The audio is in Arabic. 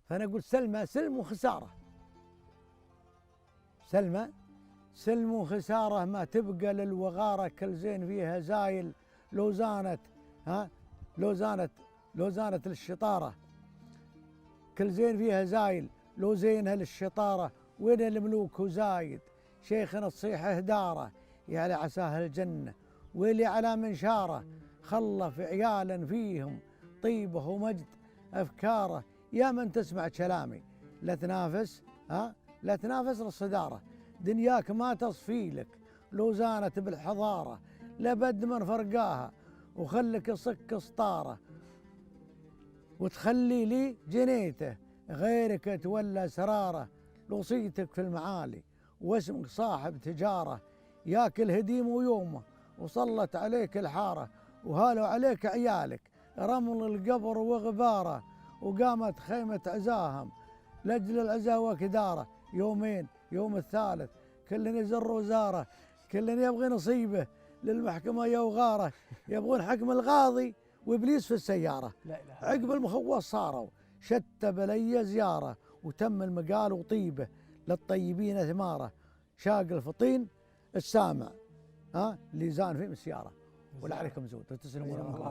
فأنا أقول سلمى سلم وخسارة، سلمى سلم وخسارة، ما تبقى للوغارة كل زين فيها زايل، لو زانت لو زانت للشطارة، كل زين فيها زايل لو زينها للشطارة. وين الملوك وزايد شيخنا تصيح هداره، يا لعساه الجنة ويلي على منشاره، خلف عيالا فيهم طيبه ومجد أفكاره. يا من تسمع كلامي لا تنافس، لا تنافس للصدارة، دنياك ما تصفي لك لو زانت بالحضارة، لابد من فرقاها وخلك صك سطارة، وتخلي لي جنيته غيرك تولى سراره، لو صيتك في المعالي واسمك صاحب تجارة، ياكل هديم ويومه وصلت عليك الحارة، وهالوا عليك عيالك رمل القبر وغباره، وقامت خيمة عزاهم لأجل العزاء وكداره. يومين يوم الثالث كل يزر وزاره، كل يبغي نصيبه للمحكمة يا وغاره، يبغون حكم القاضي وإبليس في السيارة. عقب المخوص صاروا شتى بلي زيارة، وتم المقال وطيبه للطيبين ثماره، شاق الفطين السامع اللي زان فيه من السيارة. ولا عليكم زود وتسلمون الله.